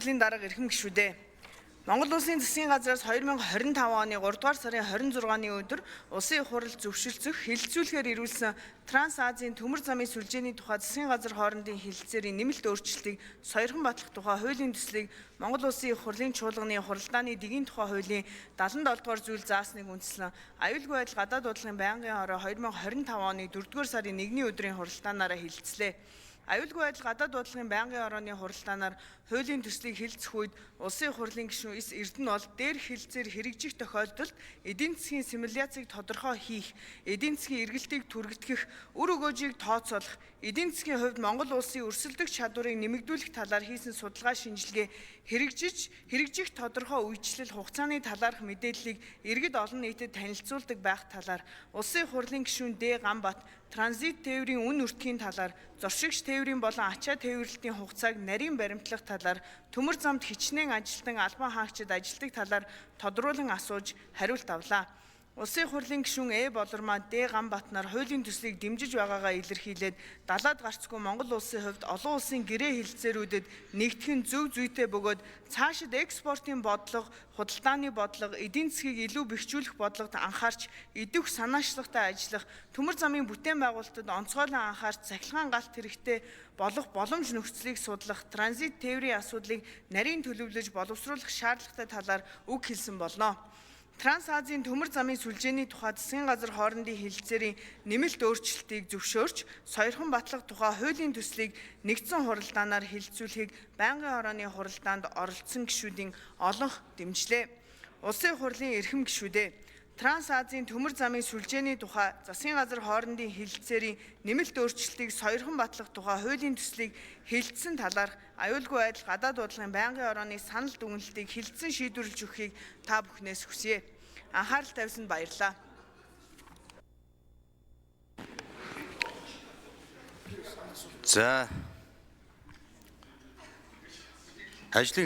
Дарга эрхэм гишүүдээ. Монгол Улсын засгийн газраас 2025 оны 3 дугаар сарын 26-ны өдөр Улсын их хурал зөвшөлдсөх хэлэлцүүлэхээр ирүүлсэн Транс-Азийн төмөр замын сүлжээний тухай засгийн газар хоорондын хэлэлцээрийн нэмэлт өөрчлөлтийг сойрхон батлах тухай хуулийн төслийг Монгол Улсын их хурлын чуулганы хуралдааны дэгийн тухай хуулийн 77 дугаар зүйл заасныг үндэслэн аюулгүй байдал гадаад бодлогын байнгын хороо 2025 оны 4 дугаар сарын 1-ний өдрийн хуралдаанаараа хэлэлцлээ. Аюулгүй байдал гадаад бодлогын байнгын хорооны хуралдаанаар хуулийн төслийг хэлэлцэх үед Улсын их хурлын гишүүн Эс Эрдэнэ бол дээрх хэлэлцээр хэрэгжих тохиолдолд эдийн засгийн симуляцийг тодорхой хийх, эдийн засгийн эргэлтийг түргэтгэх, үр өгөөжийг тооцоолох, эдийн засгийн хувьд Монгол улсын өрсөлдөх чадварыг нэмэгдүүлэх талаар хийсэн судалгаа шинжилгээ хэрэгжих тодорхой үйлчлэл хугацааны талаарх мэдээллийг иргэд олон нийтэд танилцуулдаг байх талаар Улсын их хурлын гишүүн Д. Гамбат транзит тээврийн үн үртгийн талаар, зоршигч тээврийн болон ачаа тээвэрлэлтийн хугацааг нарийн баримтлах талаар, төмөр замд хичнээн ажилтан албан хаагчид ажилтдаг талаар тодруулан асууж хариулт авлаа. Улсын их хурлын гишүүн Э. Болормоо Д. Гамбат нар хуулийн төслийг дэмжиж байгаагаа илэрхийлээд далаад гарцгүй Монгол улсын хувьд олон улсын гэрээ хэлэлцээрүүдэд нэгтгэх нь зөв зүйтэй бөгөөд цаашид экспортын бодлого, худалдааны бодлого, эдийн засгийг илүү бэхжүүлэх бодлогод анхаарч идэвх санаачлагтай ажиллах, төмөр замын бүтээн байгуулалтад онцгойлон анхаарч цахилгаан галт хэрэгтэй болох боломж нөхцөлийг судлах, транзит тээврийн асуудлыг нарийн төлөвлөж боловсруулах шаардлагатай талаар үг хэлсэн болно. Транс-Азийн төмөр замын сүлжээний тухай засгийн газар хоорондын хэлэлцээрийн нэмэлт өөрчлөлтийг зөвшөөрч, сойрхон батлах тухай хуулийн төслийг нэгдсэн хуралдаанаар хэлэлцүүлэхийг байнгын хорооны хуралдаанд оролцсон гишүүдийн олонх дэмжлээ. Улсын их хурлын эрхэм гишүүдээ. Транс-Азийн төмөр замын сүлжээний тухай засгийн газар хоорондын хэлэлцээрийн нэмэлт өөрчлөлтийг сойрхон батлах тухай хуулийн төслийг хэлэлцсэн талаарх аюулгүй байдал гадаад бодлогын байнгын хорооны санал дүгнэлтийг хэлэлцэн шийдвэрлэж өгөхийг та бүхнээс хүсье. Анхаарал тавьсанд баярлалаа. За. Ажлын